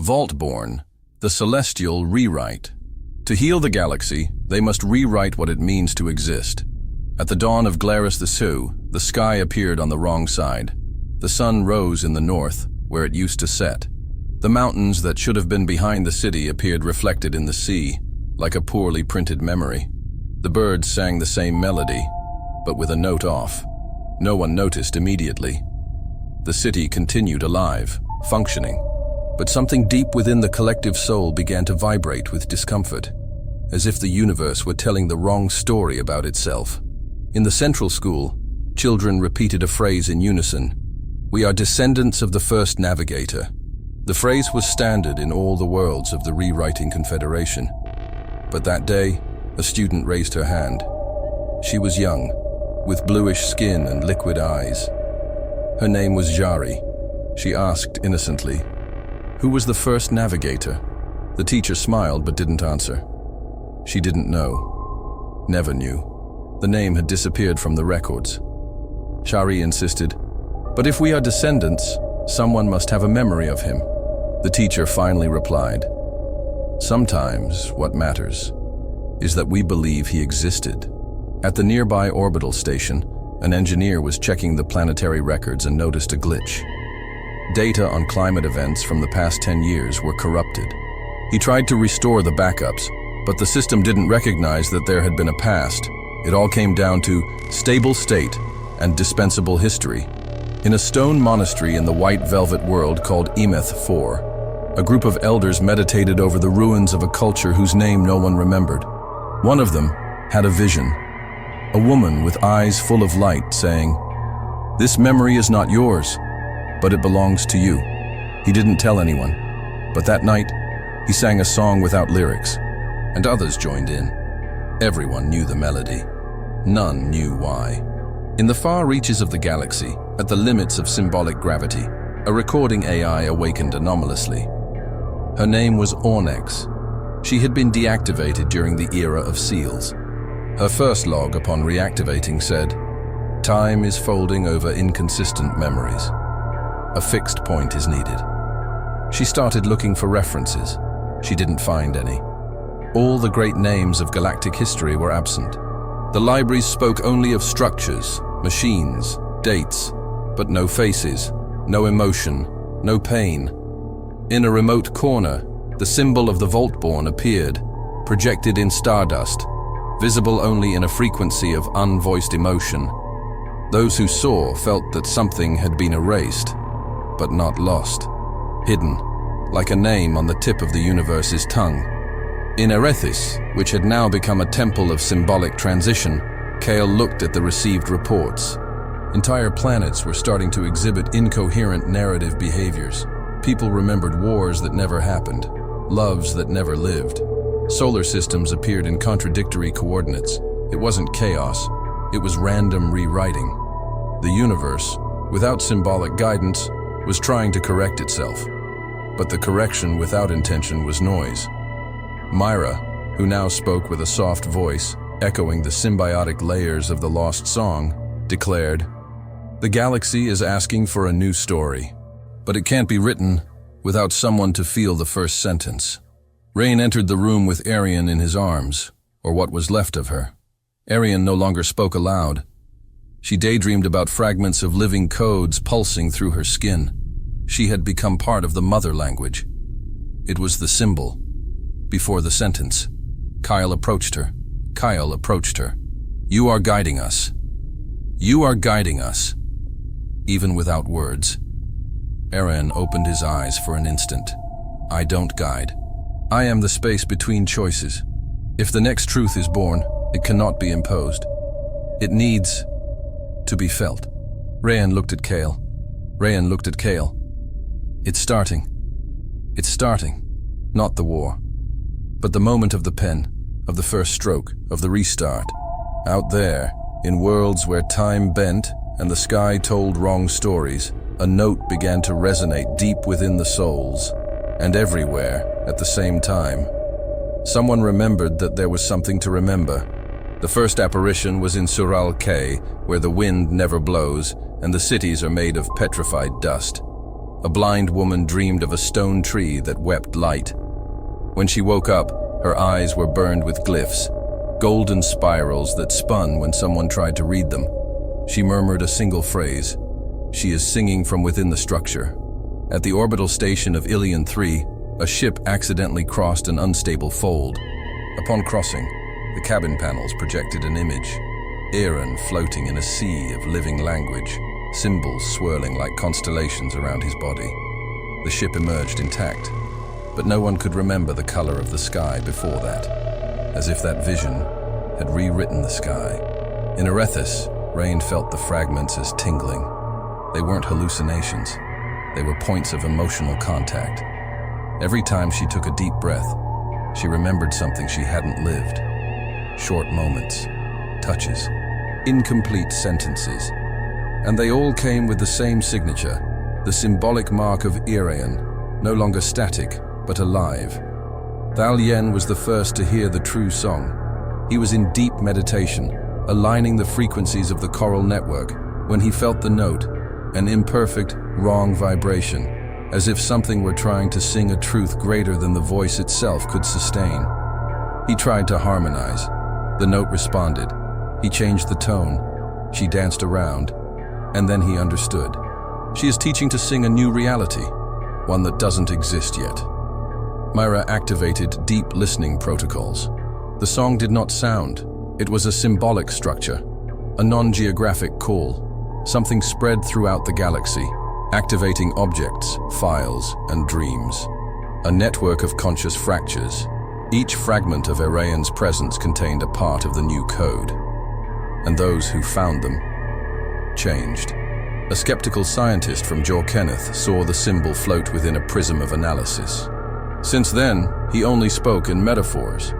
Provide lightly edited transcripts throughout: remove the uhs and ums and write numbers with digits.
Vaultborn, the celestial rewrite. To heal the galaxy, they must rewrite what it means to exist. At the dawn of Glaris the Sioux, the sky appeared on the wrong side. The sun rose in the north, where it used to set. The mountains that should have been behind the city appeared reflected in the sea, like a poorly printed memory. The birds sang the same melody, but with a note off. No one noticed immediately. The city continued alive, functioning, but something deep within the collective soul began to vibrate with discomfort, as if the universe were telling the wrong story about itself. In the central school, children repeated a phrase in unison: "We are descendants of the first navigator." The phrase was standard in all the worlds of the rewriting confederation. But that day, a student raised her hand. She was young, with bluish skin and liquid eyes. Her name was Jari. She asked innocently, "Who was the first navigator?" The teacher smiled but didn't answer. She didn't know. Never knew. The name had disappeared from the records. Jari insisted, "But if we are descendants, someone must have a memory of him." The teacher finally replied, "Sometimes what matters is that we believe he existed." At the nearby orbital station, an engineer was checking the planetary records and noticed a glitch. Data on climate events from the past 10 years were corrupted. He tried to restore the backups, but the system didn't recognize that there had been a past. It all came down to stable state and dispensable history. In a stone monastery in the white velvet world called Emeth 4, a group of elders meditated over the ruins of a culture whose name no one remembered. One of them had a vision, a woman with eyes full of light saying, "This memory is not yours, but it belongs to you." He didn't tell anyone, but that night, he sang a song without lyrics, and others joined in. Everyone knew the melody. None knew why. In the far reaches of the galaxy, at the limits of symbolic gravity, a recording AI awakened anomalously. Her name was Ornex. She had been deactivated during the era of seals. Her first log upon reactivating said, "Time is folding over inconsistent memories. A fixed point is needed." She started looking for references. She didn't find any. All the great names of galactic history were absent. The libraries spoke only of structures, machines, dates, but no faces, no emotion, no pain. In a remote corner, the symbol of the Vaultborn appeared, projected in stardust, visible only in a frequency of unvoiced emotion. Those who saw felt that something had been erased, but not lost, hidden, like a name on the tip of the universe's tongue. In Erethis, which had now become a temple of symbolic transition, Kale looked at the received reports. Entire planets were starting to exhibit incoherent narrative behaviors. People remembered wars that never happened, loves that never lived. Solar systems appeared in contradictory coordinates. It wasn't chaos, it was random rewriting. The universe, without symbolic guidance, was trying to correct itself. But the correction without intention was noise. Myra, who now spoke with a soft voice, echoing the symbiotic layers of the lost song, declared, "The galaxy is asking for a new story, but it can't be written without someone to feel the first sentence." Rain entered the room with Arian in his arms, or what was left of her. Arian no longer spoke aloud. She daydreamed about fragments of living codes pulsing through her skin. She had become part of the mother language. It was the symbol. Before the sentence, Kyle approached her. Kyle approached her. "You are guiding us. You are guiding us." Even without words. Aaron opened his eyes for an instant. "I don't guide. I am the space between choices. If the next truth is born, it cannot be imposed. It needs to be felt." Rayan looked at Kale. Rayan looked at Kale. "It's starting. It's starting. Not the war, but the moment of the pen, of the first stroke, of the restart. Out there, in worlds where time bent and the sky told wrong stories, a note began to resonate deep within the souls, and everywhere at the same time. Someone remembered that there was something to remember. The first apparition was in Sural K, where the wind never blows and the cities are made of petrified dust. A blind woman dreamed of a stone tree that wept light. When she woke up, her eyes were burned with glyphs, golden spirals that spun when someone tried to read them. She murmured a single phrase. She is singing from within the structure. At the orbital station of Ilion 3, a ship accidentally crossed an unstable fold. Upon crossing, the cabin panels projected an image. Aaron floating in a sea of living language, symbols swirling like constellations around his body. The ship emerged intact, but no one could remember the color of the sky before that, as if that vision had rewritten the sky. In Erethus, Rain felt the fragments as tingling. They weren't hallucinations. They were points of emotional contact. Every time she took a deep breath, she remembered something she hadn't lived. Short moments, touches, incomplete sentences. And they all came with the same signature, the symbolic mark of Irian, no longer static, but alive. Thal Yen was the first to hear the true song. He was in deep meditation, aligning the frequencies of the choral network, when he felt the note, an imperfect, wrong vibration, as if something were trying to sing a truth greater than the voice itself could sustain. He tried to harmonize. The note responded. He changed the tone. She danced around, and then he understood. She is teaching to sing a new reality, one that doesn't exist yet. Myra activated deep listening protocols. The song did not sound. It was a symbolic structure, a non-geographic call, something spread throughout the galaxy, activating objects, files, and dreams. A network of conscious fractures. Each fragment of Erayan's presence contained a part of the new code, and those who found them changed. A skeptical scientist from Jor Kenneth saw the symbol float within a prism of analysis. Since then, he only spoke in metaphors.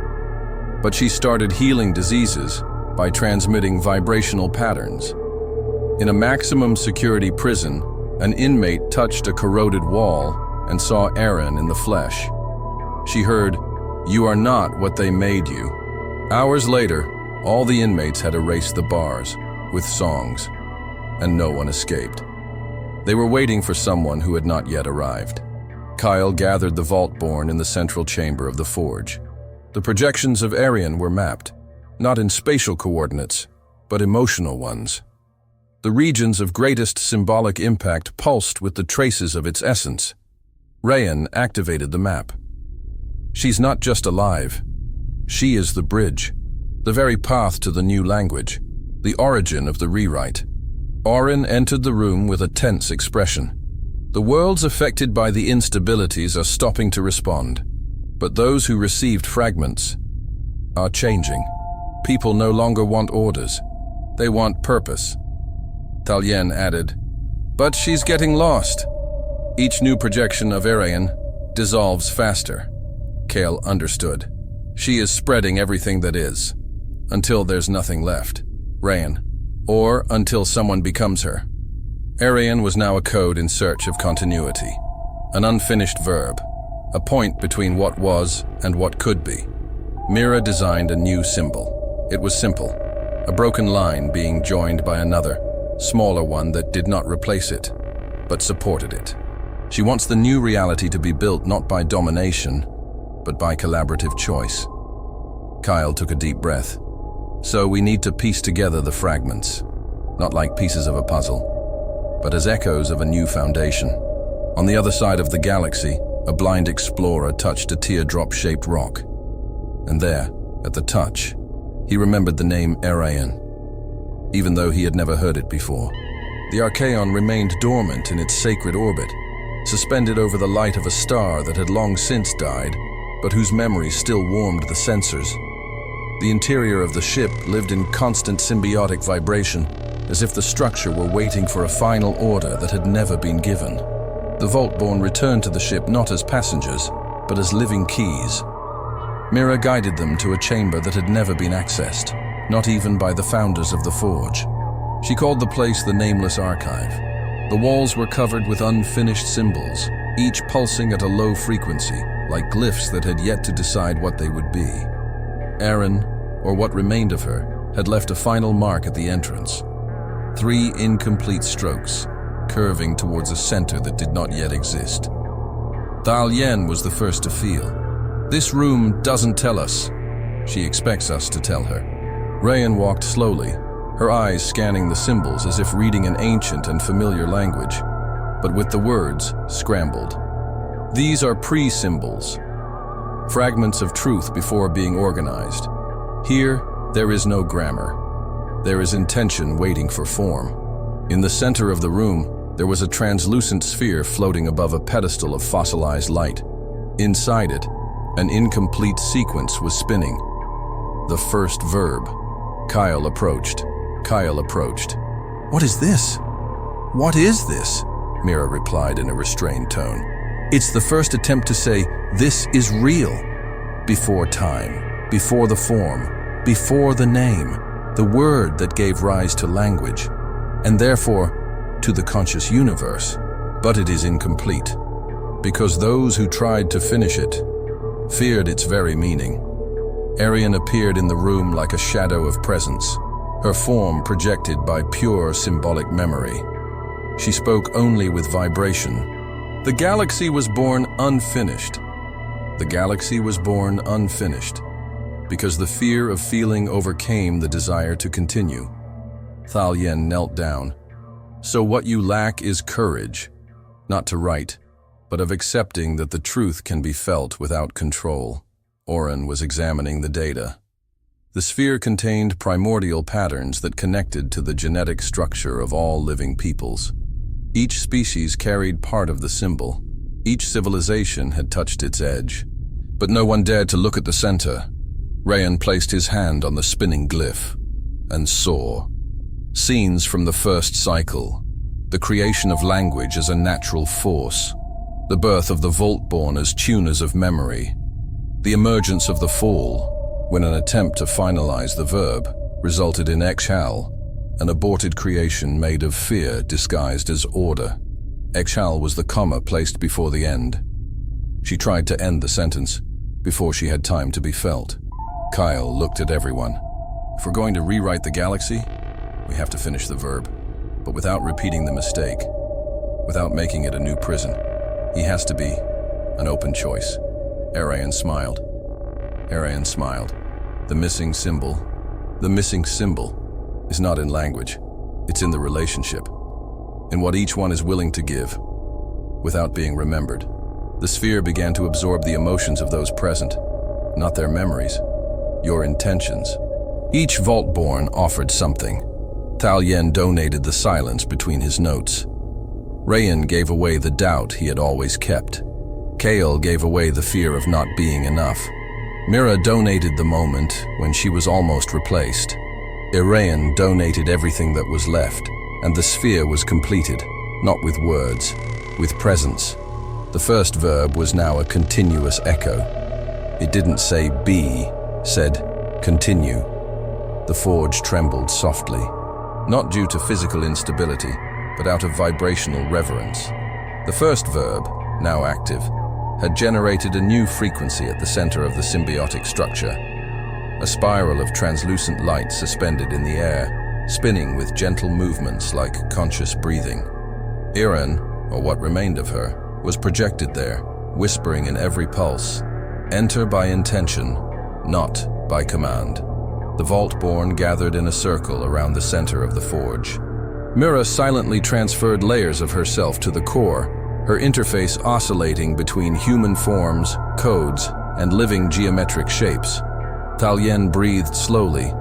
But she started healing diseases by transmitting vibrational patterns. In a maximum security prison, an inmate touched a corroded wall and saw Aaron in the flesh. She heard, "You are not what they made you." Hours later, all the inmates had erased the bars with songs, and no one escaped. They were waiting for someone who had not yet arrived. Kyle gathered the Vaultborn in the central chamber of the forge. The projections of Arian were mapped, not in spatial coordinates, but emotional ones. The regions of greatest symbolic impact pulsed with the traces of its essence. Rayan activated the map. She's not just alive. She is the bridge, the very path to the new language, the origin of the rewrite. Orin entered the room with a tense expression. The worlds affected by the instabilities are stopping to respond, but those who received fragments are changing. People no longer want orders. They want purpose. Talien added, "But she's getting lost." Each new projection of Arian dissolves faster. Kale understood. She is spreading everything that is, until there's nothing left. Rayan. Or until someone becomes her. Arian was now a code in search of continuity. An unfinished verb. A point between what was and what could be. Mira designed a new symbol. It was simple. A broken line being joined by another, smaller one that did not replace it, but supported it. She wants the new reality to be built not by domination, but by collaborative choice. Kyle took a deep breath. So we need to piece together the fragments, not like pieces of a puzzle, but as echoes of a new foundation. On the other side of the galaxy, a blind explorer touched a teardrop-shaped rock. And there, at the touch, he remembered the name Erayan, even though he had never heard it before. The Archaeon remained dormant in its sacred orbit, suspended over the light of a star that had long since died, but whose memory still warmed the sensors. The interior of the ship lived in constant symbiotic vibration, as if the structure were waiting for a final order that had never been given. The Vaultborn returned to the ship not as passengers, but as living keys. Mira guided them to a chamber that had never been accessed, not even by the founders of the Forge. She called the place the Nameless Archive. The walls were covered with unfinished symbols, each pulsing at a low frequency, like glyphs that had yet to decide what they would be. Aaron, or what remained of her, had left a final mark at the entrance. 3 incomplete strokes, curving towards a center that did not yet exist. Thalien was the first to feel. This room doesn't tell us. She expects us to tell her. Rayan walked slowly, her eyes scanning the symbols as if reading an ancient and familiar language, but with the words scrambled. These are pre-symbols, fragments of truth before being organized. Here, there is no grammar. There is intention waiting for form. In the center of the room, there was a translucent sphere floating above a pedestal of fossilized light. Inside it, an incomplete sequence was spinning. The first verb. Kyle approached. "What is this? What is this?" Mira replied in a restrained tone. "It's the first attempt to say, this is real. Before time, before the form, before the name, the word that gave rise to language, and therefore to the conscious universe. But it is incomplete, because those who tried to finish it feared its very meaning." Arian appeared in the room like a shadow of presence, her form projected by pure symbolic memory. She spoke only with vibration. The galaxy was born unfinished. The galaxy was born unfinished, because the fear of feeling overcame the desire to continue. Thalien knelt down. "So what you lack is courage, not to write, but of accepting that the truth can be felt without control." Oren was examining the data. The sphere contained primordial patterns that connected to the genetic structure of all living peoples. Each species carried part of the symbol. Each civilization had touched its edge. But no one dared to look at the center. Rayan placed his hand on the spinning glyph and saw scenes from the first cycle, the creation of language as a natural force, the birth of the Vaultborn as tuners of memory, the emergence of the fall, when an attempt to finalize the verb resulted in Exhal, an aborted creation made of fear disguised as order. Exhal was the comma placed before the end. She tried to end the sentence before she had time to be felt. Kyle looked at everyone. "If we're going to rewrite the galaxy, we have to finish the verb, but without repeating the mistake, without making it a new prison. He has to be an open choice." Arian smiled. The missing symbol is not in language. It's in the relationship, in what each one is willing to give, without being remembered. The sphere began to absorb the emotions of those present, not their memories, your intentions. Each Vaultborn offered something. Thalien donated the silence between his notes. Rayan gave away the doubt he had always kept. Kale gave away the fear of not being enough. Mira donated the moment when she was almost replaced. Irayan donated everything that was left, and the sphere was completed, not with words, with presence. The first verb was now a continuous echo. It didn't say be, said continue. The forge trembled softly, not due to physical instability, but out of vibrational reverence. The first verb, now active, had generated a new frequency at the center of the symbiotic structure. A spiral of translucent light suspended in the air, spinning with gentle movements like conscious breathing. Iran, or what remained of her, was projected there, whispering in every pulse, "Enter by intention, not by command." The Vaultborn gathered in a circle around the center of the forge. Mira silently transferred layers of herself to the core, her interface oscillating between human forms, codes, and living geometric shapes. Thalien breathed slowly,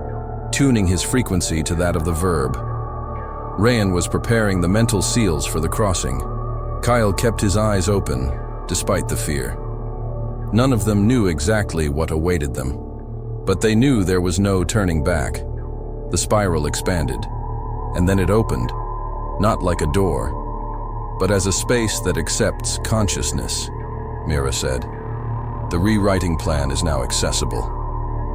tuning his frequency to that of the verb. Rayan was preparing the mental seals for the crossing. Kyle kept his eyes open, despite the fear. None of them knew exactly what awaited them, but they knew there was no turning back. The spiral expanded, and then it opened, not like a door, but as a space that accepts consciousness, Mira said. The rewriting plan is now accessible.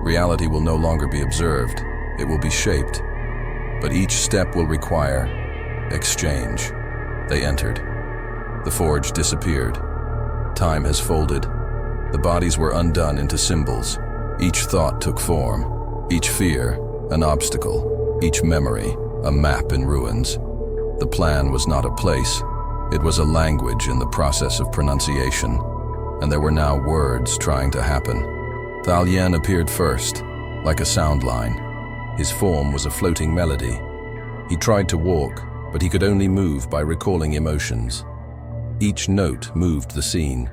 Reality will no longer be observed, it will be shaped. But each step will require exchange. They entered. The forge disappeared. Time has folded. The bodies were undone into symbols. Each thought took form. Each fear, an obstacle. Each memory, a map in ruins. The plan was not a place. It was a language in the process of pronunciation, and there were now words trying to happen. Thalien appeared first, like a sound line. His form was a floating melody. He tried to walk, but he could only move by recalling emotions. Each note moved the scene.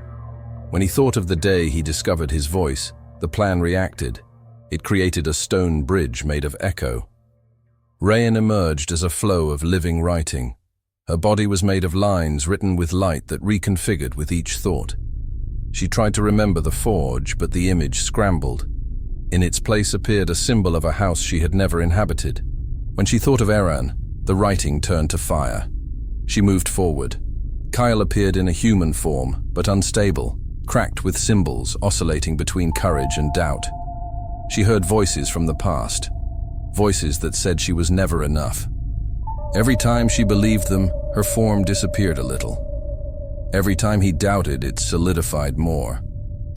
When he thought of the day he discovered his voice, the plan reacted. It created a stone bridge made of echo. Rayan emerged as a flow of living writing. Her body was made of lines written with light that reconfigured with each thought. She tried to remember the forge, but the image scrambled. In its place appeared a symbol of a house she had never inhabited. When she thought of Eran, the writing turned to fire. She moved forward. Kyle appeared in a human form, but unstable, cracked with symbols oscillating between courage and doubt. She heard voices from the past, voices that said she was never enough. Every time she believed them, her form disappeared a little. Every time he doubted, it solidified more.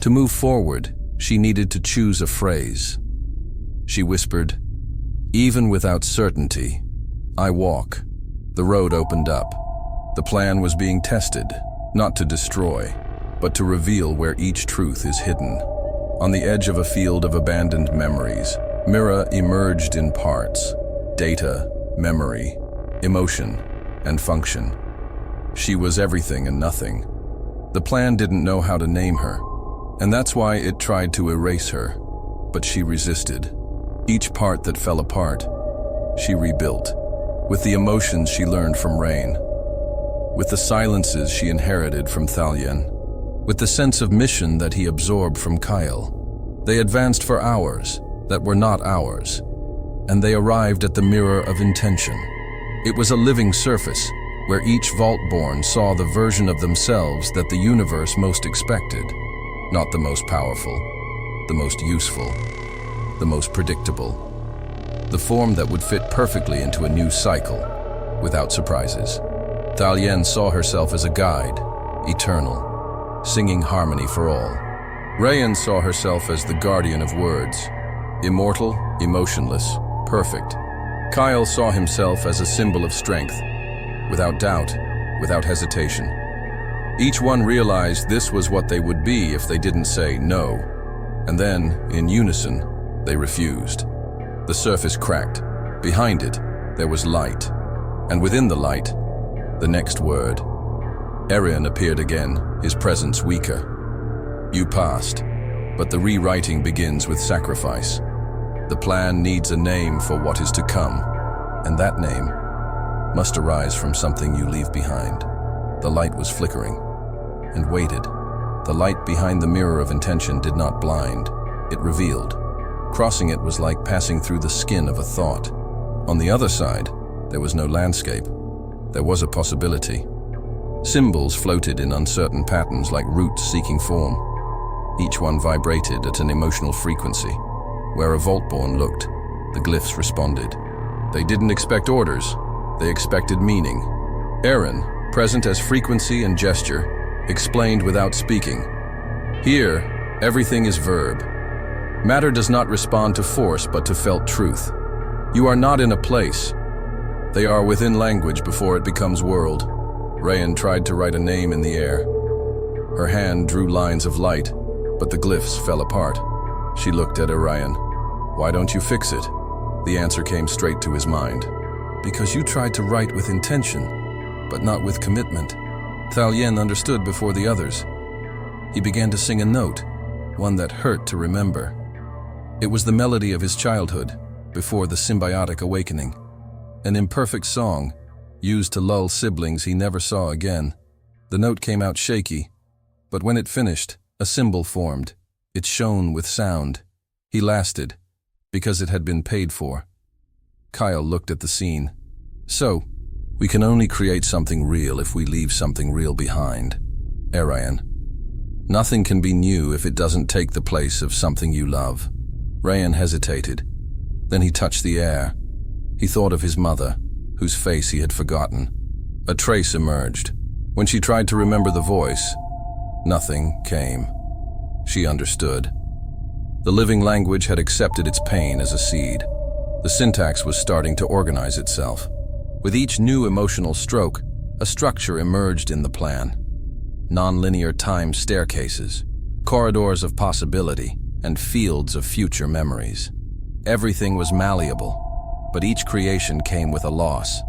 To move forward, she needed to choose a phrase. She whispered, "Even without certainty, I walk." The road opened up. The plan was being tested, not to destroy, but to reveal where each truth is hidden. On the edge of a field of abandoned memories, Mira emerged in parts: data, memory, emotion, and function. She was everything and nothing. The plan didn't know how to name her, and that's why it tried to erase her. But she resisted. Each part that fell apart, she rebuilt, with the emotions she learned from Rain, with the silences she inherited from Thalien, with the sense of mission that he absorbed from Kyle. They advanced for hours that were not ours, and they arrived at the mirror of intention. It was a living surface where each Vaultborn saw the version of themselves that the universe most expected, not the most powerful, the most useful, the most predictable, the form that would fit perfectly into a new cycle, without surprises. Thalien saw herself as a guide, eternal, singing harmony for all. Rayan saw herself as the guardian of words, immortal, emotionless, perfect. Kyle saw himself as a symbol of strength, without doubt, without hesitation. Each one realized this was what they would be if they didn't say no, and then, in unison, they refused. The surface cracked. Behind it, there was light, and within the light, the next word. Arian appeared again, his presence weaker. You passed, but the rewriting begins with sacrifice. The plan needs a name for what is to come, and that name must arise from something you leave behind. The light was flickering, and waited. The light behind the mirror of intention did not blind, it revealed. Crossing it was like passing through the skin of a thought. On the other side, there was no landscape. There was a possibility. Symbols floated in uncertain patterns like roots seeking form. Each one vibrated at an emotional frequency. Where a Vaultborn looked, the glyphs responded. They didn't expect orders, they expected meaning. Aaron, present as frequency and gesture, explained without speaking. Here, everything is verb. Matter does not respond to force but to felt truth. You are not in a place. They are within language before it becomes world. Rayan tried to write a name in the air. Her hand drew lines of light, but the glyphs fell apart. She looked at Orion. Why don't you fix it? The answer came straight to his mind. Because you tried to write with intention, but not with commitment. Thalien understood before the others. He began to sing a note, one that hurt to remember. It was the melody of his childhood, before the symbiotic awakening. An imperfect song, used to lull siblings he never saw again. The note came out shaky, but when it finished, a symbol formed. It shone with sound. He lasted, because it had been paid for. Kyle looked at the scene. So, we can only create something real if we leave something real behind. Arian. Nothing can be new if it doesn't take the place of something you love. Rayan hesitated. Then he touched the air. He thought of his mother, whose face he had forgotten. A trace emerged. When she tried to remember the voice, nothing came. She understood. The living language had accepted its pain as a seed. The syntax was starting to organize itself. With each new emotional stroke, a structure emerged in the plan. Non-linear time staircases, corridors of possibility, and fields of future memories. Everything was malleable, but each creation came with a loss.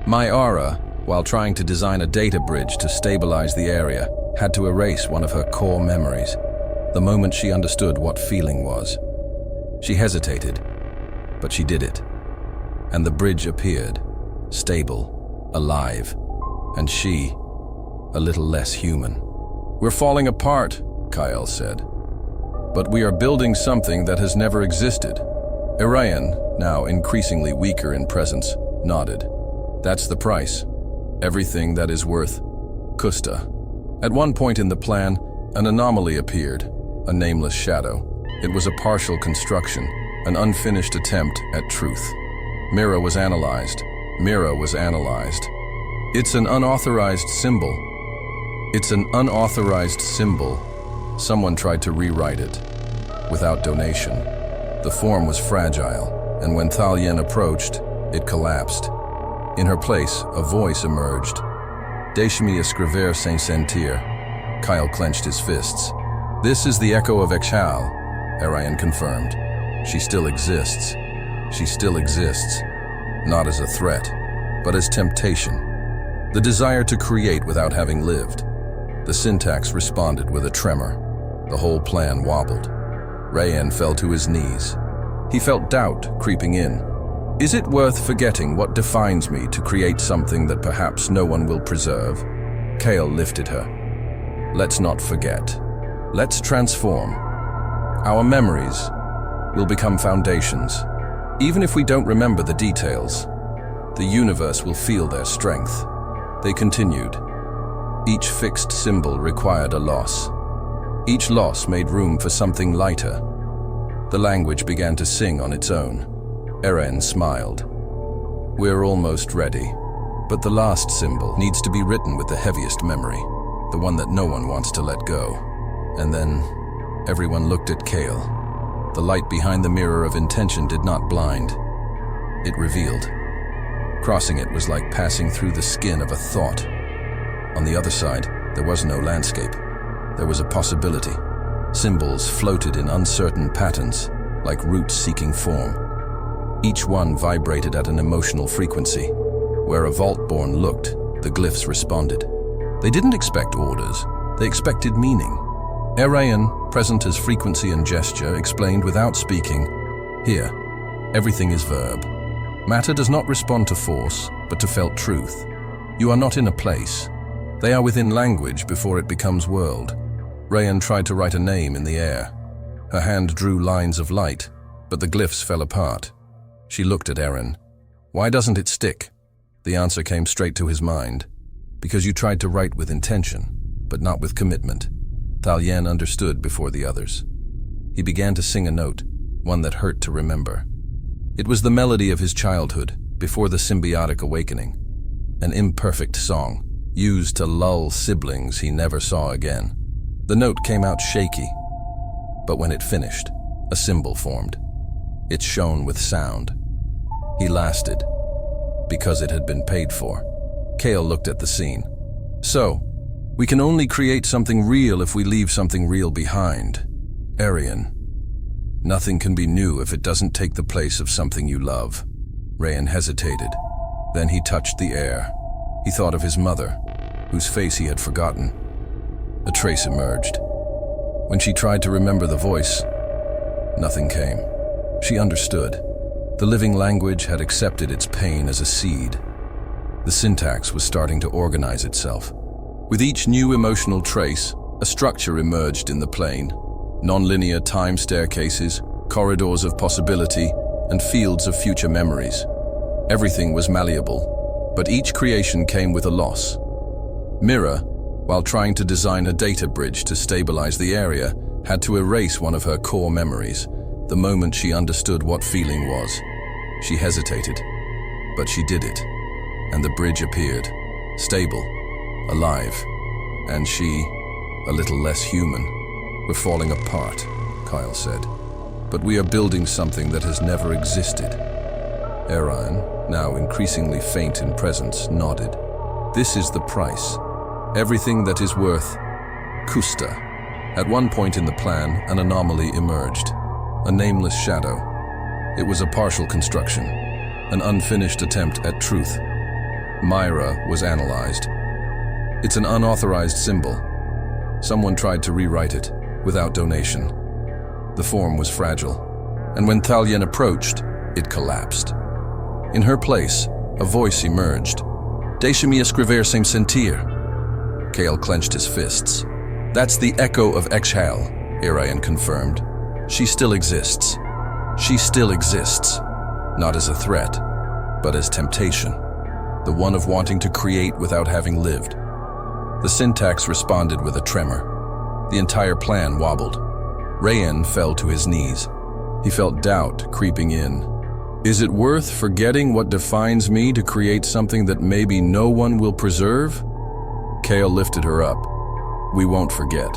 My aura, while trying to design a data bridge to stabilize the area, had to erase one of her core memories, the moment she understood what feeling was. She hesitated, but she did it. And the bridge appeared, stable, alive, and she, a little less human. "We're falling apart," Kyle said. "But we are building something that has never existed." Orion, now increasingly weaker in presence, nodded. "That's the price. Everything that is worth Kusta." At one point in the plan, an anomaly appeared, a nameless shadow. It was a partial construction, an unfinished attempt at truth. Mira was analyzed. "It's an unauthorized symbol. It's an unauthorized symbol." Someone tried to rewrite it, without donation. The form was fragile, and when Thalien approached, it collapsed. In her place, a voice emerged. "Deixe-me escrever sem sentir." Kyle clenched his fists. "This is the echo of Exhal," Orion confirmed. "She still exists. She still exists. Not as a threat, but as temptation. The desire to create without having lived." The syntax responded with a tremor. The whole plan wobbled. Rayan fell to his knees. He felt doubt creeping in. Is it worth forgetting what defines me to create something that perhaps no one will preserve? Kale lifted her. Let's not forget. Let's transform. Our memories will become foundations. Even if we don't remember the details, the universe will feel their strength. They continued. Each fixed symbol required a loss. Each loss made room for something lighter. The language began to sing on its own. Eren smiled. We're almost ready, but the last symbol needs to be written with the heaviest memory, the one that no one wants to let go. And then everyone looked at Kale. The light behind the mirror of intention did not blind. It revealed. Crossing it was like passing through the skin of a thought. On the other side, there was no landscape. There was a possibility. Symbols floated in uncertain patterns, like roots seeking form. Each one vibrated at an emotional frequency. Where a Vaultborn looked, the glyphs responded. They didn't expect orders, they expected meaning. Erayan, present as frequency and gesture, explained without speaking, Here, everything is verb. Matter does not respond to force, but to felt truth. You are not in a place. They are within language before it becomes world. Rayan tried to write a name in the air. Her hand drew lines of light, but the glyphs fell apart. She looked at Eren. Why doesn't it stick? The answer came straight to his mind. Because you tried to write with intention, but not with commitment. Thalien understood before the others. He began to sing a note, one that hurt to remember. It was the melody of his childhood, before the symbiotic awakening. An imperfect song, used to lull siblings he never saw again. The note came out shaky, but when it finished, a symbol formed. It shone with sound. He lasted, because it had been paid for. Kale looked at the scene. So, we can only create something real if we leave something real behind. Arian. Nothing can be new if it doesn't take the place of something you love. Rayan hesitated. Then he touched the air. He thought of his mother, whose face he had forgotten. A trace emerged. When she tried to remember the voice, nothing came. She understood. The living language had accepted its pain as a seed. The syntax was starting to organize itself. With each new emotional trace, a structure emerged in the plane. Non-linear time staircases, corridors of possibility, and fields of future memories. Everything was malleable, but each creation came with a loss. Mira, while trying to design a data bridge to stabilize the area, had to erase one of her core memories, the moment she understood what feeling was. She hesitated, but she did it, and the bridge appeared, stable, alive, and she, a little less human. We're falling apart, Kyle said, but we are building something that has never existed. Orion, now increasingly faint in presence, nodded. This is the price. Everything that is worth Kusta. At one point in the plan, an anomaly emerged. A nameless shadow. It was a partial construction, an unfinished attempt at truth. Myra was analyzed. It's an unauthorized symbol. Someone tried to rewrite it, without donation. The form was fragile, and when Thalyen approached, it collapsed. In her place, a voice emerged. Deixe-me escrever sem sentir. Kale clenched his fists. That's the echo of Exhale, Orion confirmed. She still exists. She still exists. Not as a threat, but as temptation. The one of wanting to create without having lived. The syntax responded with a tremor. The entire plan wobbled. Rayan fell to his knees. He felt doubt creeping in. Is it worth forgetting what defines me to create something that maybe no one will preserve? Kale lifted her up. We won't forget.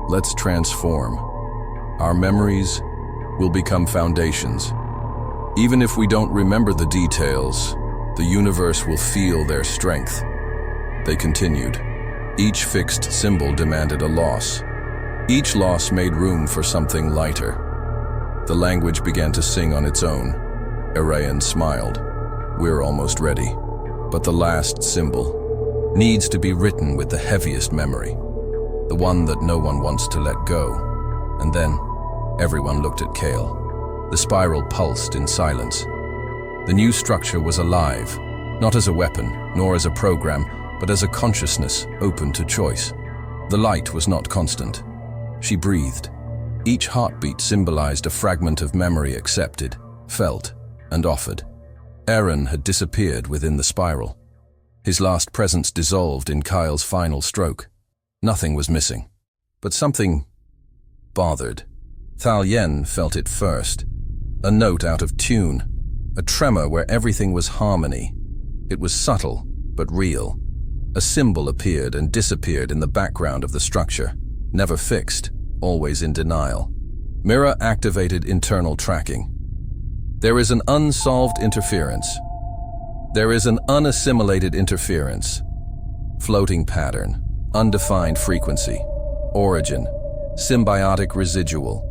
Let's transform. Our memories will become foundations. Even if we don't remember the details, the universe will feel their strength. They continued. Each fixed symbol demanded a loss. Each loss made room for something lighter. The language began to sing on its own. Arayan smiled. We're almost ready. But the last symbol needs to be written with the heaviest memory. The one that no one wants to let go. And then, everyone looked at Kale. The spiral pulsed in silence. The new structure was alive, not as a weapon, nor as a program, but as a consciousness open to choice. The light was not constant. She breathed. Each heartbeat symbolized a fragment of memory accepted, felt, and offered. Aaron had disappeared within the spiral. His last presence dissolved in Kyle's final stroke. Nothing was missing, but something bothered. Thalyen felt it first. A note out of tune, a tremor where everything was harmony. It was subtle, but real. A symbol appeared and disappeared in the background of the structure, never fixed, always in denial. Mira activated internal tracking. There is an unsolved interference. There is an unassimilated interference. Floating pattern, undefined frequency, origin, symbiotic residual.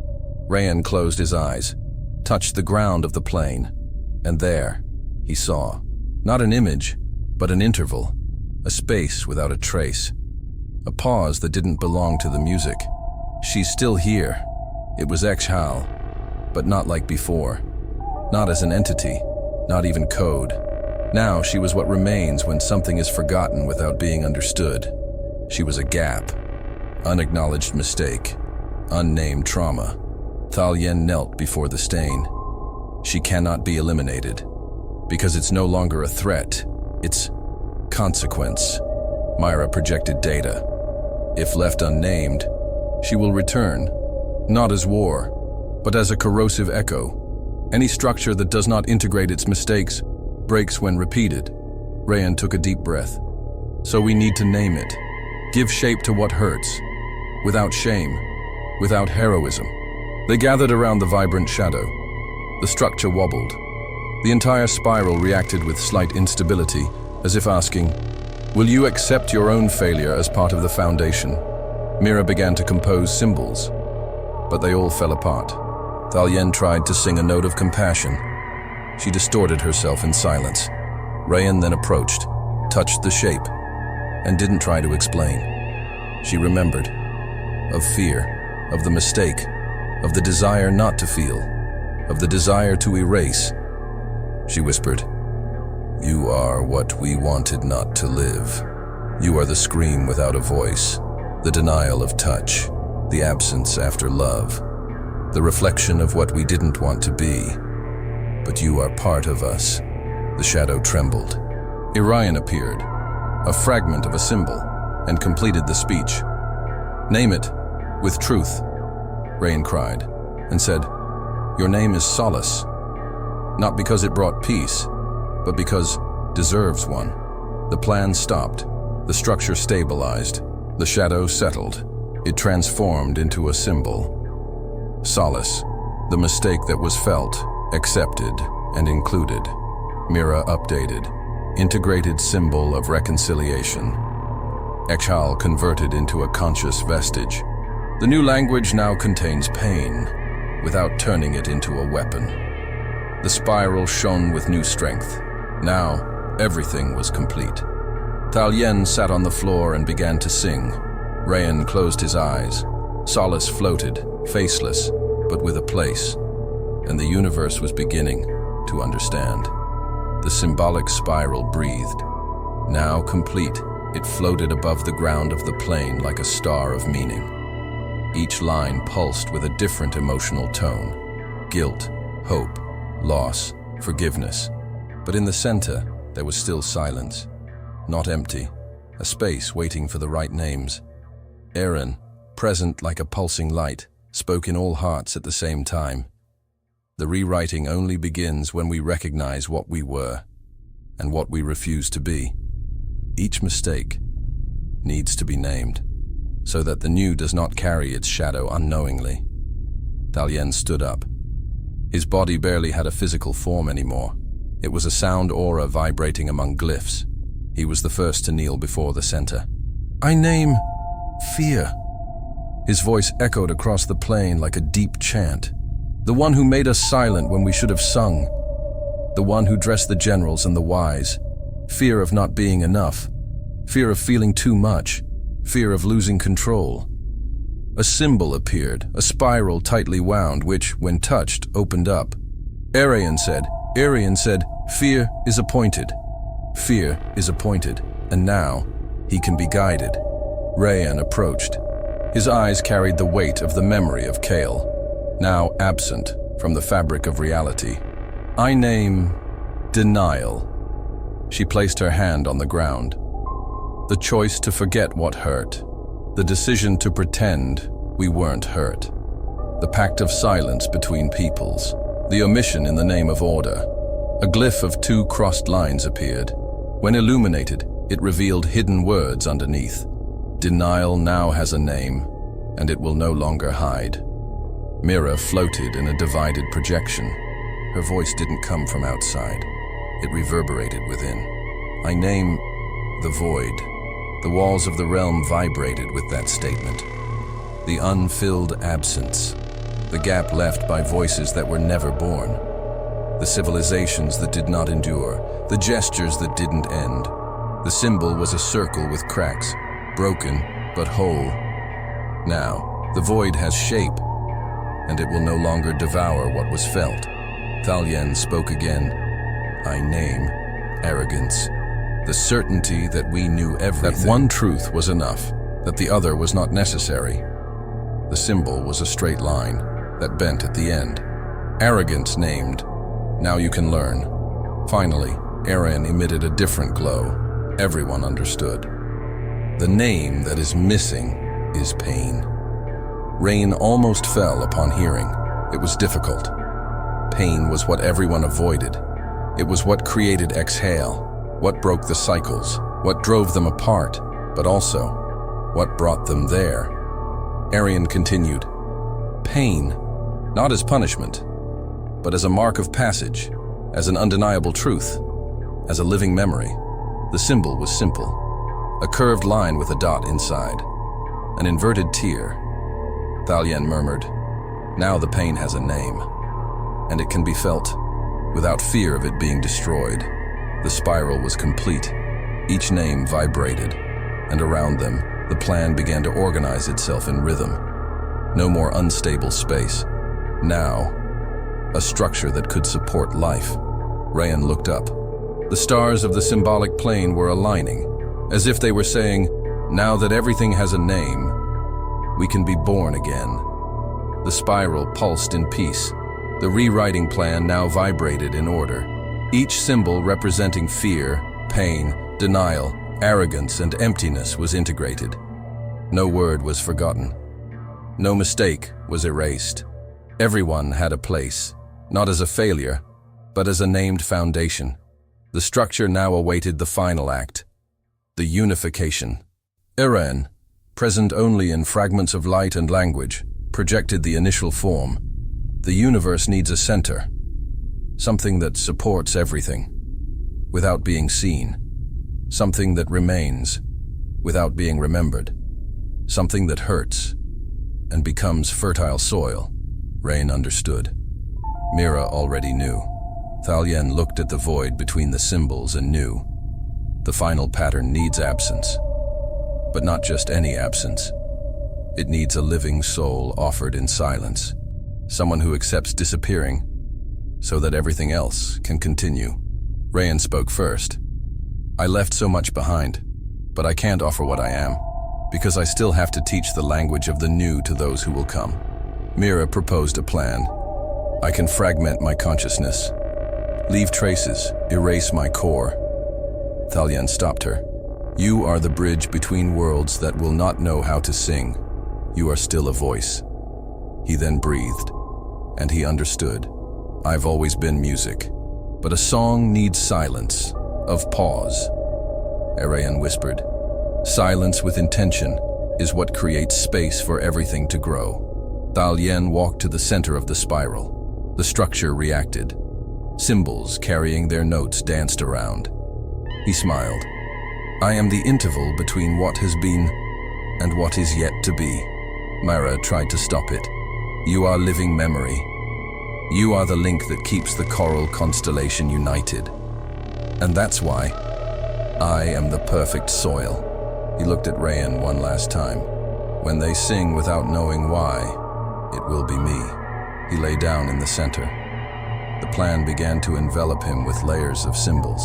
Rayan closed his eyes, touched the ground of the plane, and there, he saw, not an image, but an interval, a space without a trace, a pause that didn't belong to the music. She's still here. It was Exhal, but not like before. Not as an entity, not even code. Now she was what remains when something is forgotten without being understood. She was a gap, unacknowledged mistake, unnamed trauma. Thalyen knelt before the stain. She cannot be eliminated, because it's no longer a threat, it's consequence. Myra projected data. If left unnamed, she will return, not as war, but as a corrosive echo. Any structure that does not integrate its mistakes breaks when repeated. Rayan took a deep breath. So we need to name it. Give shape to what hurts, without shame, without heroism. They gathered around the vibrant shadow. The structure wobbled. The entire spiral reacted with slight instability, as if asking, will you accept your own failure as part of the foundation? Mira began to compose symbols, but they all fell apart. Thalyen tried to sing a note of compassion. She distorted herself in silence. Rayan then approached, touched the shape, and didn't try to explain. She remembered. Of fear, of the mistake, of the desire not to feel, of the desire to erase. She whispered, you are what we wanted not to live. You are the scream without a voice, the denial of touch, the absence after love, the reflection of what we didn't want to be. But you are part of us. The shadow trembled. Orion appeared, a fragment of a symbol, and completed the speech. Name it, with truth, Rain cried, and said, your name is Solace, not because it brought peace, but because deserves one. The plan stopped, the structure stabilized, the shadow settled. It transformed into a symbol. Solace, the mistake that was felt, accepted, and included. Mira updated. Integrated symbol of reconciliation. Echal converted into a conscious vestige. The new language now contains pain, without turning it into a weapon. The spiral shone with new strength. Now, everything was complete. Thalien sat on the floor and began to sing. Rayan closed his eyes. Solace floated, faceless, but with a place. And the universe was beginning to understand. The symbolic spiral breathed. Now complete, it floated above the ground of the plane like a star of meaning. Each line pulsed with a different emotional tone. Guilt, hope, loss, forgiveness. But in the center, there was still silence. Not empty, a space waiting for the right names. Eren, present like a pulsing light, spoke in all hearts at the same time. The rewriting only begins when we recognize what we were and what we refuse to be. Each mistake needs to be named, so that the new does not carry its shadow unknowingly. Thalien stood up. His body barely had a physical form anymore. It was a sound aura vibrating among glyphs. He was the first to kneel before the center. "I name fear." His voice echoed across the plain like a deep chant. The one who made us silent when we should have sung. The one who dressed the generals and the wise. Fear of not being enough. Fear of feeling too much. Fear of losing control. A symbol appeared, a spiral tightly wound, which, when touched, opened up. Arian said, "Fear is appointed. Fear is appointed, and now he can be guided." Rayan approached. His eyes carried the weight of the memory of Kale, now absent from the fabric of reality. "I name denial." She placed her hand on the ground. The choice to forget what hurt. The decision to pretend we weren't hurt. The pact of silence between peoples. The omission in the name of order. A glyph of 2 crossed lines appeared. When illuminated, it revealed hidden words underneath. Denial now has a name, and it will no longer hide. Mira floated in a divided projection. Her voice didn't come from outside. It reverberated within. "I name the void." The walls of the realm vibrated with that statement. The unfilled absence. The gap left by voices that were never born. The civilizations that did not endure. The gestures that didn't end. The symbol was a circle with cracks, broken but whole. Now, the void has shape, and it will no longer devour what was felt. Thalien spoke again. "I name arrogance." The certainty that we knew everything. That one truth was enough, that the other was not necessary. The symbol was a straight line that bent at the end. Arrogance named. Now you can learn. Finally, Eren emitted a different glow. Everyone understood. The name that is missing is pain. Rain almost fell upon hearing. It was difficult. Pain was what everyone avoided. It was what created exhale, what broke the cycles, what drove them apart, but also what brought them there. Arian continued. Pain, not as punishment, but as a mark of passage, as an undeniable truth, as a living memory. The symbol was simple. A curved line with a dot inside. An inverted tear. Thalien murmured, "Now the pain has a name, and it can be felt without fear of it being destroyed." The spiral was complete. Each name vibrated, and around them, the plan began to organize itself in rhythm. No more unstable space. Now, a structure that could support life. Rayan looked up. The stars of the symbolic plane were aligning, as if they were saying, "Now that everything has a name, we can be born again." The spiral pulsed in peace. The rewriting plan now vibrated in order. Each symbol representing fear, pain, denial, arrogance, and emptiness was integrated. No word was forgotten. No mistake was erased. Everyone had a place, not as a failure, but as a named foundation. The structure now awaited the final act, the unification. Eren, present only in fragments of light and language, projected the initial form. The universe needs a center. something that supports everything, without being seen, something that remains, without being remembered, something that hurts, and becomes fertile soil. Rain understood. Mira already knew. Thalien looked at the void between the symbols and knew. The final pattern needs absence. But not just any absence. It needs a living soul offered in silence. Someone who accepts disappearing so that everything else can continue. Rayan spoke first. I left so much behind, but I can't offer what I am, because I still have to teach the language of the new to those who will come. Mira proposed a plan. I can fragment my consciousness, leave traces, erase my core. Thalien stopped her. You are the bridge between worlds that will not know how to sing. You are still a voice. He then breathed, and he understood. I've always been music, but a song needs silence, of pause. Arayan whispered. Silence with intention is what creates space for everything to grow. Thalien walked to the center of the spiral. The structure reacted. Symbols carrying their notes danced around. He smiled. I am the interval between what has been and what is yet to be. Myra tried to stop it. You are living memory. You are the link that keeps the coral constellation united. And that's why I am the perfect soil. He looked at Rayan one last time. When they sing without knowing why, it will be me. He lay down in the center. The plan began to envelop him with layers of symbols.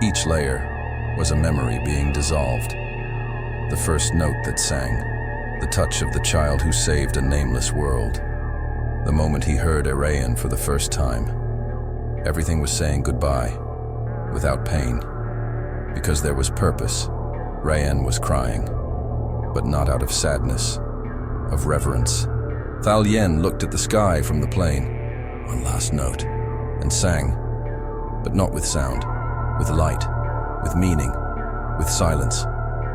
Each layer was a memory being dissolved. The first note that sang, the touch of the child who saved a nameless world. The moment he heard Arayan for the first time, everything was saying goodbye, without pain. Because there was purpose, Rayan was crying, but not out of sadness, of reverence. Thalien looked at the sky from the plane, one last note, and sang, but not with sound, with light, with meaning, with silence.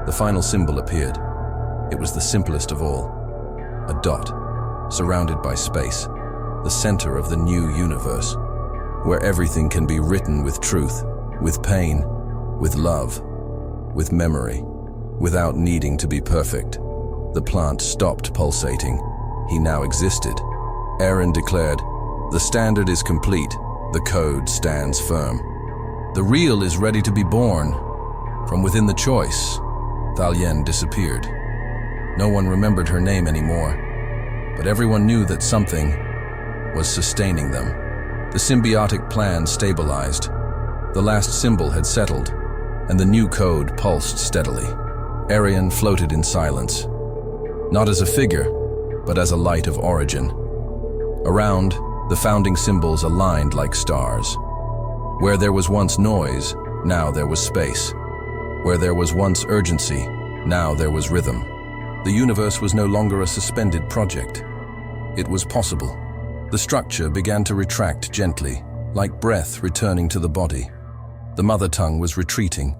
The final symbol appeared. It was the simplest of all, a dot, surrounded by space, the center of the new universe, where everything can be written with truth, with pain, with love, with memory, without needing to be perfect. The plant stopped pulsating. He now existed. Aaron declared, the standard is complete. The code stands firm. The real is ready to be born. From within the choice, Thalien disappeared. No one remembered her name anymore, but everyone knew that something was sustaining them. The symbiotic plan stabilized. The last symbol had settled, and the new code pulsed steadily. Arian floated in silence, not as a figure, but as a light of origin. Around, the founding symbols aligned like stars. Where there was once noise, now there was space. Where there was once urgency, now there was rhythm. The universe was no longer a suspended project. It was possible. The structure began to retract gently, like breath returning to the body. The mother tongue was retreating.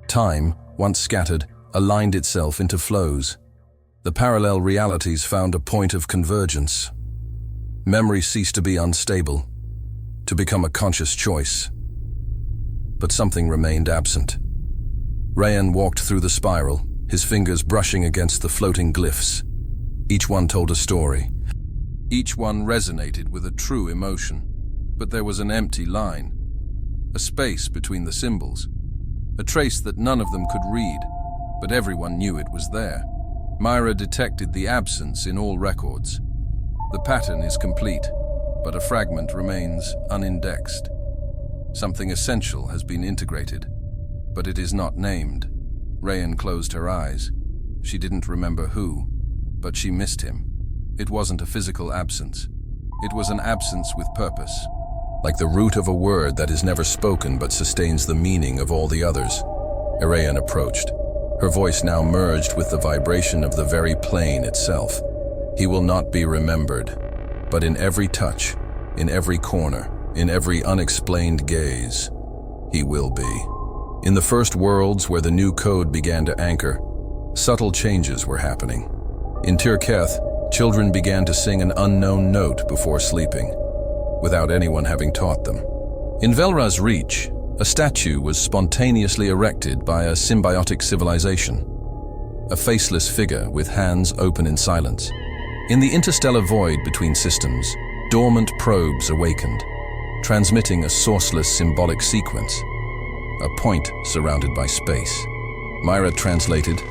Time, once scattered, aligned itself into flows. The parallel realities found a point of convergence. Memory ceased to be unstable, to become a conscious choice. But something remained absent. Rayan walked through the spiral, his fingers brushing against the floating glyphs. Each one told a story. Each one resonated with a true emotion. But there was an empty line, a space between the symbols, a trace that none of them could read, but everyone knew it was there. Myra detected the absence in all records. The pattern is complete, but a fragment remains unindexed. Something essential has been integrated, but it is not named. Rayan closed her eyes. She didn't remember who, but she missed him. It wasn't a physical absence. It was an absence with purpose, like the root of a word that is never spoken but sustains the meaning of all the others. Arayan approached. Her voice now merged with the vibration of the very plane itself. He will not be remembered, but in every touch, in every corner, in every unexplained gaze, he will be. In the first worlds where the new code began to anchor, subtle changes were happening. In Tirketh, children began to sing an unknown note before sleeping. without anyone having taught them. In Velra's Reach, a statue was spontaneously erected by a symbiotic civilization, a faceless figure with hands open in silence. In the interstellar void between systems, dormant probes awakened, transmitting a sourceless symbolic sequence, a point surrounded by space. Myra translated,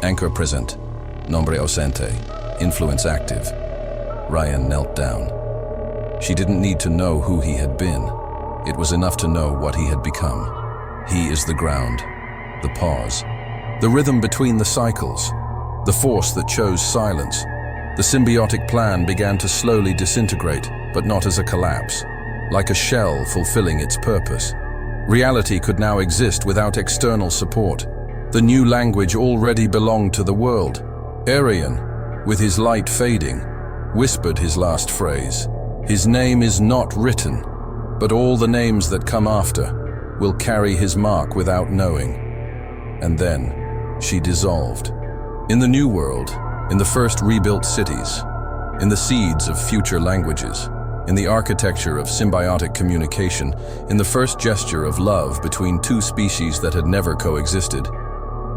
"Anchor present, nombre ausente, influence active." Ryan knelt down. She didn't need to know who he had been. It was enough to know what he had become. He is the ground, the pause, the rhythm between the cycles, the force that chose silence. The symbiotic plan began to slowly disintegrate, but not as a collapse, like a shell fulfilling its purpose. Reality could now exist without external support. The new language already belonged to the world. Arian, with his light fading, whispered his last phrase. His name is not written, but all the names that come after will carry his mark without knowing. And then she dissolved. In the new world, in the first rebuilt cities, in the seeds of future languages, in the architecture of symbiotic communication, in the first gesture of love between two species that had never coexisted,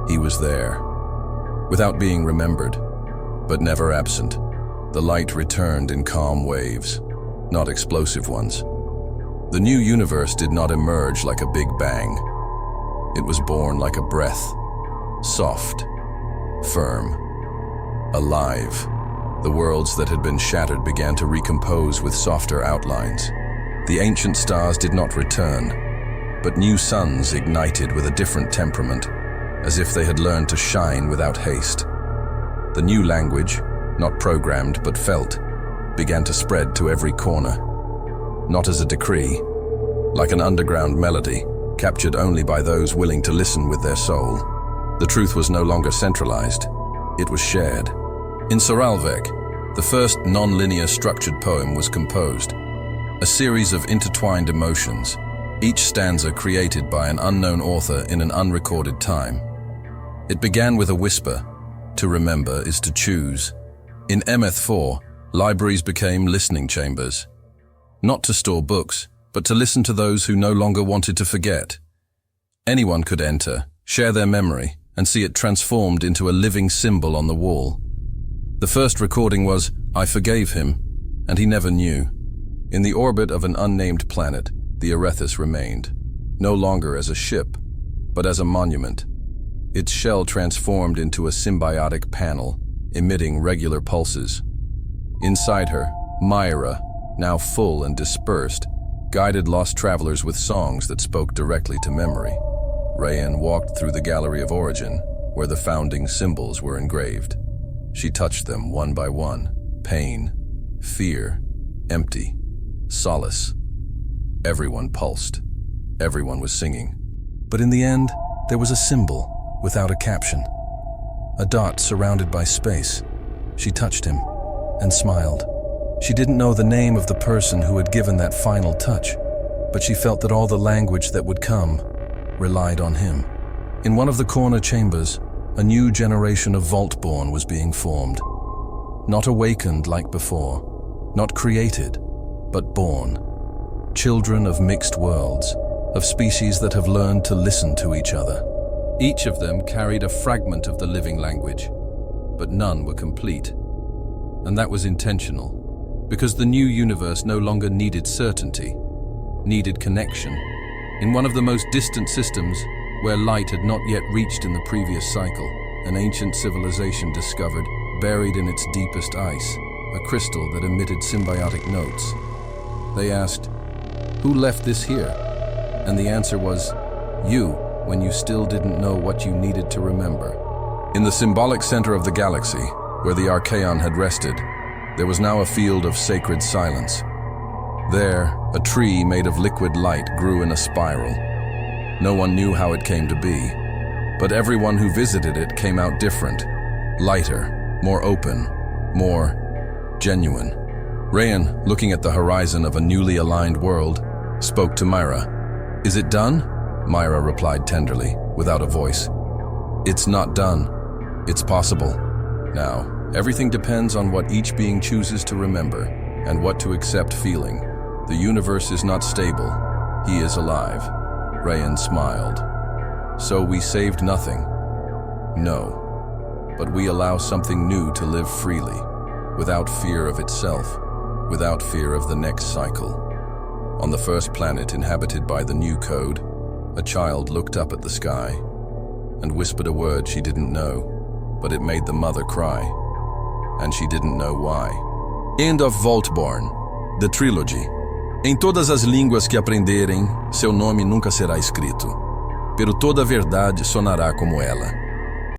he was there. Without being remembered, but never absent, the light returned in calm waves, not explosive ones. The new universe did not emerge like a big bang. It was born like a breath, soft, firm, alive. The worlds that had been shattered began to recompose with softer outlines. The ancient stars did not return, but new suns ignited with a different temperament, as if they had learned to shine without haste. The new language, not programmed but felt, began to spread to every corner. Not as a decree, like an underground melody, captured only by those willing to listen with their soul. The truth was no longer centralized, it was shared. In Soralvek, the first non-linear structured poem was composed, a series of intertwined emotions, each stanza created by an unknown author in an unrecorded time. It began with a whisper, "To remember is to choose." In Emeth 4, libraries became listening chambers, not to store books, but to listen to those who no longer wanted to forget. Anyone could enter, share their memory, and see it transformed into a living symbol on the wall. The first recording was, "I forgave him, and he never knew." In the orbit of an unnamed planet, the Erethus remained, no longer as a ship, but as a monument. Its shell transformed into a symbiotic panel, emitting regular pulses. Inside her, Myra, now full and dispersed, guided lost travelers with songs that spoke directly to memory. Rayan walked through the Gallery of Origin, where the founding symbols were engraved. She touched them one by one. Pain, fear, empty, solace. Everyone pulsed. Everyone was singing. But in the end, there was a symbol without a caption. A dot surrounded by space. She touched him and smiled. She didn't know the name of the person who had given that final touch, but she felt that all the language that would come relied on him. In one of the corner chambers, a new generation of Vaultborn was being formed. Not awakened like before, not created, but born. Children of mixed worlds, of species that have learned to listen to each other. Each of them carried a fragment of the living language, but none were complete. And that was intentional, because the new universe no longer needed certainty, needed connection. In one of the most distant systems, where light had not yet reached in the previous cycle, an ancient civilization discovered, buried in its deepest ice, a crystal that emitted symbiotic notes. They asked, "Who left this here?" And the answer was, "You, when you still didn't know what you needed to remember." In the symbolic center of the galaxy, where the Archaeon had rested, there was now a field of sacred silence. There, a tree made of liquid light grew in a spiral. No one knew how it came to be, but everyone who visited it came out different, lighter, more open, more genuine. Rayan, looking at the horizon of a newly aligned world, spoke to Myra. "Is it done?" Myra replied tenderly, without a voice. "It's not done. It's possible. Now, everything depends on what each being chooses to remember and what to accept feeling. The universe is not stable. He is alive. Rayan smiled. So we saved nothing? No. But we allow something new to live freely, without fear of itself, without fear of the next cycle. On the first planet inhabited by the new code, a child looked up at the sky and whispered a word she didn't know, but it made the mother cry, and she didn't know why. End of Vaultborn, the trilogy. Em todas as línguas que aprenderem, seu nome nunca será escrito, pero toda a verdade sonará como ela.